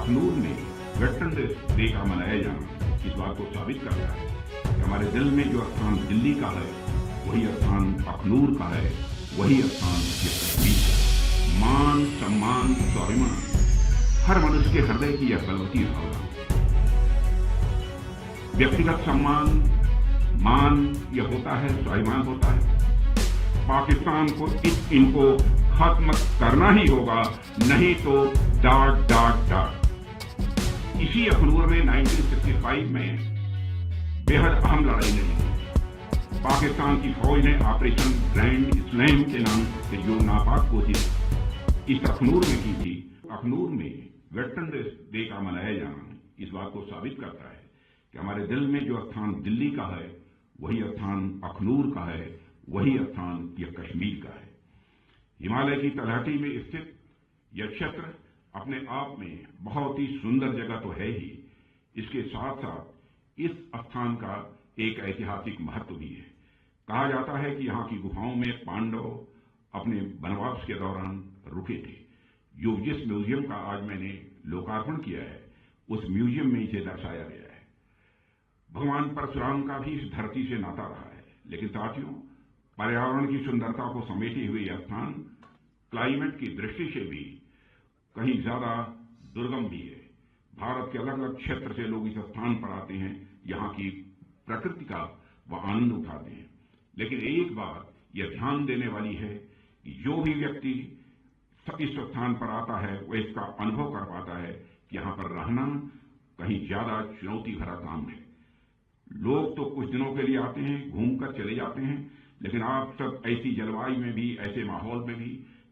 अखनूर में veterans day का मनाया जाना इस बात को साबित करता है कि हमारे दिल में जो स्थान दिल्ली का है वही स्थान अखनूर का है, वही स्थान ये कश्मीर का है। मान, सम्मान, स्वाभिमान हर मनुष्य के हृदय की यह बलवती भावना। व्यक्तिगत सम्मान, मान यह होता है, स्वाभिमान होता है। पाकिस्तान को इनको खत्म करना ही होगा, नहीं तो डाट डाट डाट। इसी अखनूर में 1965 में बेहद अहम लड़ाई लड़ी। पाकिस्तान की फौज ने ऑपरेशन ग्रैंड स्लैम के नाम से जो नापाक कोशिश इस अखनूर में की थी। अखनूर में वेटरन्स डे का मनाया जाना इस बात को साबित करता है कि हमारे दिल में जो स्थान दिल्ली का है वही स्थान अखनूर का है, वही स्थान यह कश्मीर का है। हिमालय की तलहटी में स्थित यह क्षेत्र अपने आप में बहुत ही सुंदर जगह तो है ही, इसके साथ साथ इस स्थान का एक ऐतिहासिक महत्व भी है। कहा जाता है कि यहाँ की गुफाओं में पांडव अपने वनवास के दौरान रुके थे। जो जिस म्यूजियम का आज मैंने लोकार्पण किया है उस म्यूजियम में इसे दर्शाया गया है। भगवान परशुराम का भी इस धरती से नाता रहा है। लेकिन साथियों, पर्यावरण की सुंदरता को समेटे हुए यह स्थान क्लाइमेट की दृष्टि से भी कहीं ज्यादा दुर्गम भी है। भारत के अलग अलग क्षेत्र से लोग इस स्थान पर आते हैं, यहाँ की प्रकृति का वह आनंद उठाते हैं। लेकिन एक बात यह ध्यान देने वाली है कि जो भी व्यक्ति इस स्थान पर आता है वह इसका अनुभव कर पाता है कि यहाँ पर रहना कहीं ज्यादा चुनौती भरा काम है। लोग तो कुछ दिनों के लिए आते हैं, घूमकर चले जाते हैं, लेकिन आप सब ऐसी जलवायु में भी, ऐसे माहौल में भी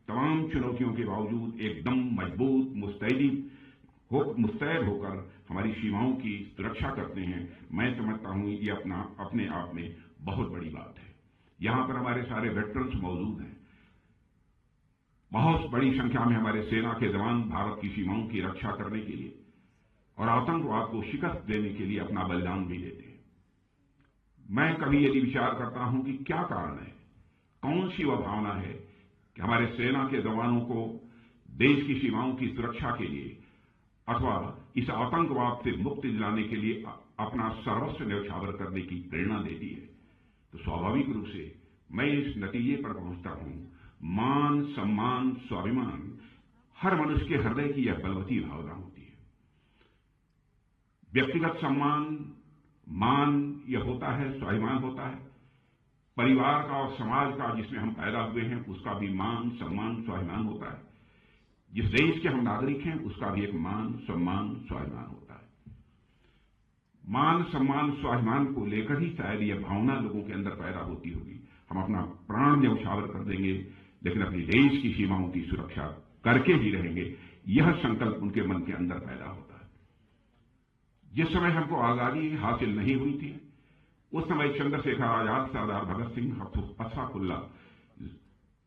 तमाम चुनौतियों के बावजूद एकदम मजबूत मुस्तैद होकर हमारी सीमाओं की सुरक्षा करते हैं। मैं समझता हूं ये अपने आप में बहुत बड़ी बात है। यहां पर हमारे सारे वेटरन्स मौजूद हैं। बहुत बड़ी संख्या में हमारे सेना के जवान भारत की सीमाओं की रक्षा करने के लिए और आतंकवाद को शिकस्त देने के लिए अपना बलिदान भी देते हैं। मैं कभी यदि विचार करता हूं कि क्या कारण है, कौन सी वह भावना है कि हमारे सेना के जवानों को देश की सीमाओं की सुरक्षा के लिए अथवा इस आतंकवाद से मुक्ति दिलाने के लिए अपना सर्वस्व न्यौछावर करने की प्रेरणा देती है, तो स्वाभाविक रूप से मैं इस नतीजे पर पहुंचता हूं, मान, सम्मान, स्वाभिमान हर मनुष्य के हृदय की यह बलवती भावना होती है। व्यक्तिगत सम्मान, मान यह होता है, स्वाभिमान होता है। परिवार का और समाज का जिसमें हम पैदा हुए हैं उसका भी मान, सम्मान, स्वाभिमान होता है। जिस देश के हम नागरिक हैं उसका भी एक मान, सम्मान, स्वाभिमान होता है। मान, सम्मान, स्वाभिमान को लेकर ही शायद यह भावना लोगों के अंदर पैदा होती होगी। हम अपना प्राण न्यौछावर कर देंगे लेकिन अपने देश की सीमाओं की सुरक्षा करके ही रहेंगे, यह संकल्प उनके मन के अंदर पैदा होता है। जिस समय हमको आजादी हासिल नहीं हुई थी उस समय चंद्रशेखर आजाद, सरदार भगत सिंह, अशफाकुल्ला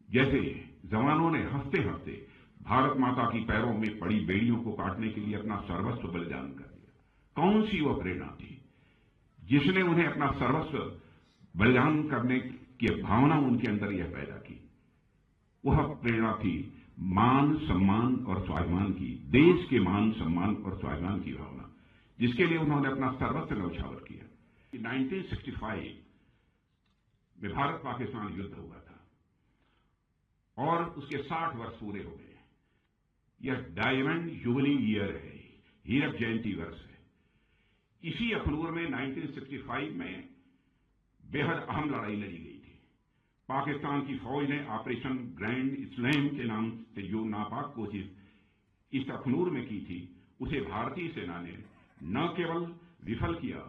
जैसे जवानों ने हंसते हंसते भारत माता की पैरों में पड़ी बेड़ियों को काटने के लिए अपना सर्वस्व बलिदान कर दिया। कौन सी वह प्रेरणा थी जिसने उन्हें अपना सर्वस्व बलिदान करने की भावना उनके अंदर यह पैदा की? वह प्रेरणा थी मान, सम्मान और स्वाभिमान की, देश के मान, सम्मान और स्वाभिमान की भावना, जिसके लिए उन्होंने अपना सर्वस्व न्यौछावर किया। 1965 में भारत पाकिस्तान युद्ध हुआ था और उसके 60 वर्ष पूरे हो गए। यह डायमंड जुबली ईयर है, हीरक जयंती वर्ष है। इसी अखनूर में 1965 में बेहद अहम लड़ाई लड़ी गई थी। पाकिस्तान की फौज ने ऑपरेशन ग्रैंड स्लैम के नाम से जो नापाक कोशिश इस अखनूर में की थी उसे भारतीय सेना ने न केवल विफल किया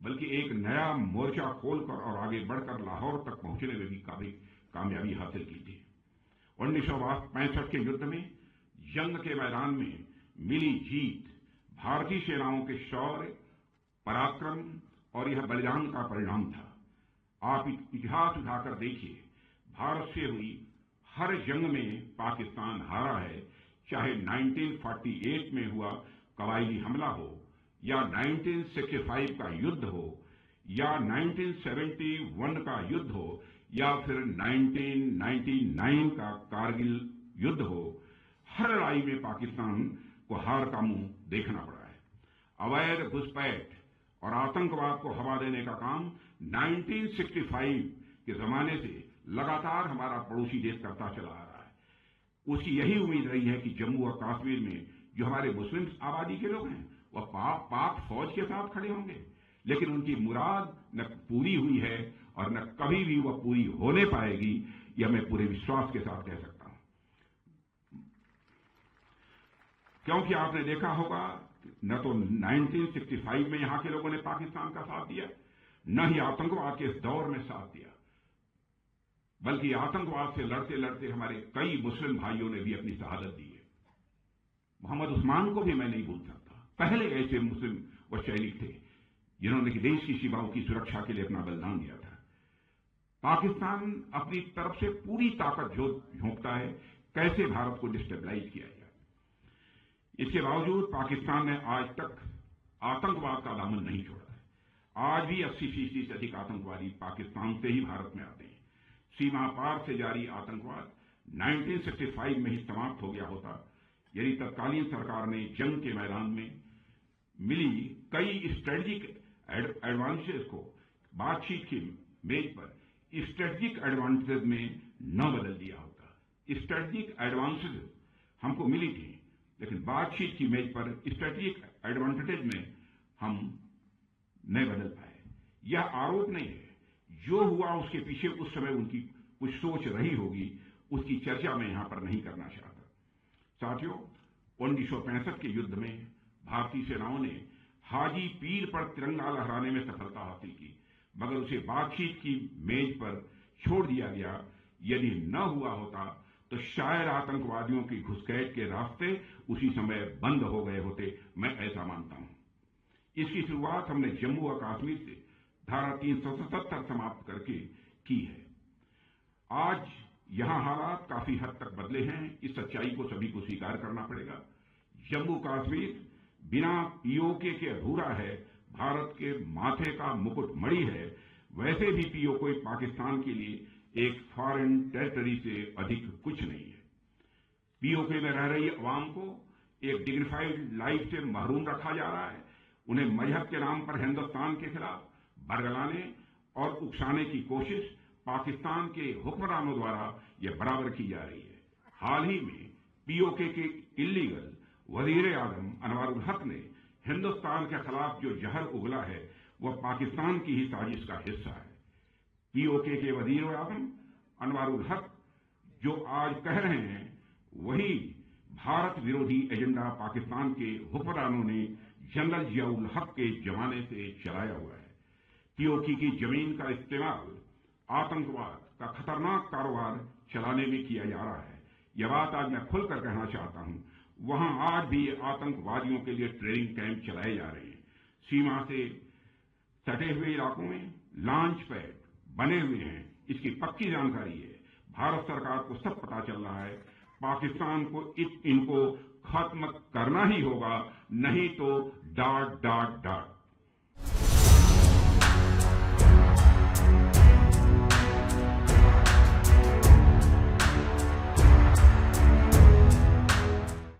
बल्कि एक नया मोर्चा खोलकर और आगे बढ़कर लाहौर तक पहुंचने में भी काफी कामयाबी हासिल की थी। 1965 के युद्ध में जंग के मैदान में मिली जीत भारतीय सेनाओं के शौर्य, पराक्रम और यह बलिदान का परिणाम था। आप इतिहास उठाकर देखिए, भारत से हुई हर जंग में पाकिस्तान हारा है, चाहे 1948 में हुआ कबायली हमला हो या 1965 का युद्ध हो या 1971 का युद्ध हो या फिर 1999 का कारगिल युद्ध हो। हर लड़ाई में पाकिस्तान को हार का मुंह देखना पड़ा है। अवैध घुसपैठ और आतंकवाद को हवा देने का काम 1965 के जमाने से लगातार हमारा पड़ोसी देश करता चला आ रहा है। उसकी यही उम्मीद रही है कि जम्मू और कश्मीर में जो हमारे मुस्लिम आबादी के लोग हैं वह पाक फौज के साथ खड़े होंगे, लेकिन उनकी मुराद न पूरी हुई है और न कभी भी वह पूरी होने पाएगी, यह मैं पूरे विश्वास के साथ कह सकता हूं। क्योंकि आपने देखा होगा न तो 1965 में यहां के लोगों ने पाकिस्तान का साथ दिया, न ही आतंकवाद के इस दौर में साथ दिया, बल्कि आतंकवाद से लड़ते लड़ते हमारे कई मुस्लिम भाइयों ने भी अपनी शहादत दी है। मोहम्मद उस्मान को भी मैं नहीं भूल सकता। पहले ऐसे मुस्लिम व सैनिक थे जिन्होंने देश की सीमाओं की सुरक्षा के लिए अपना बलिदान दिया था। पाकिस्तान अपनी तरफ से पूरी ताकत झोंकता है कैसे भारत को डिस्टेबलाइज किया जाए। इसके बावजूद पाकिस्तान ने आज तक आतंकवाद का दामन नहीं छोड़ा है। आज भी 80% से अधिक आतंकवादी पाकिस्तान से ही भारत में आते हैं। सीमा पार से जारी आतंकवाद 1965 में ही समाप्त हो गया होता यदि तत्कालीन सरकार ने जंग के मैदान में मिली कई स्ट्रेटेजिक एडवांटेज को बातचीत की मेज पर स्ट्रेटेजिक एडवांटेज में न बदल दिया होता। स्ट्रेटेजिक एडवांटेज हमको मिली थी, लेकिन बातचीत की मेज पर स्ट्रेटेजिक एडवांटेज में हम नहीं बदल पाए। यह आरोप नहीं है, जो हुआ उसके पीछे उस समय उनकी कुछ सोच रही होगी, उसकी चर्चा मैं यहां पर नहीं करना चाहता। साथियों, 1965 के युद्ध में भारतीय सेनाओं ने हाजी पीर पर तिरंगा लहराने में सफलता हासिल की, मगर उसे बातचीत की मेज पर छोड़ दिया गया। यदि न हुआ होता तो शायद आतंकवादियों की घुसपैठ के रास्ते उसी समय बंद हो गए होते, मैं ऐसा मानता हूं। इसकी शुरुआत हमने जम्मू और कश्मीर से धारा 377 समाप्त करके की है। आज यहां हालात काफी हद तक बदले हैं, इस सच्चाई को सभी को स्वीकार करना पड़ेगा। जम्मू कश्मीर बिना पीओके के अधूरा है, भारत के माथे का मुकुट मणि है। वैसे भी पीओके पाकिस्तान के लिए एक फॉरेन टेरिटरी से अधिक कुछ नहीं है। पीओके में रह रही अवाम को एक डिग्निफाइड लाइफ से महरूम रखा जा रहा है। उन्हें मजहब के नाम पर हिंदुस्तान के खिलाफ बरगलाने और उकसाने की कोशिश पाकिस्तान के हुक्मरानों द्वारा यह बराबर की जा रही है। हाल ही में पीओके के इल्लीगल वजीर आजम अनवारुल हक ने हिंदुस्तान के खिलाफ जो जहर उगला है वह पाकिस्तान की ही साजिश का हिस्सा है। पीओके के वजीर आजम अनवारुल हक जो आज कह रहे हैं वही भारत विरोधी एजेंडा पाकिस्तान के हुक्मरानों ने जनरल जियाउल हक के जमाने से चलाया हुआ है। पीओके की जमीन का इस्तेमाल आतंकवाद का खतरनाक कारोबार चलाने में किया जा रहा है। यह बात आज मैं खुलकर कहना चाहता हूं। वहां आज भी आतंकवादियों के लिए ट्रेनिंग कैंप चलाए जा रहे हैं। सीमा से सटे हुए इलाकों में लॉन्च पैड बने हुए हैं, इसकी पक्की जानकारी है। भारत सरकार को सब पता चल रहा है। पाकिस्तान को इनको खत्म करना ही होगा, नहीं तो ...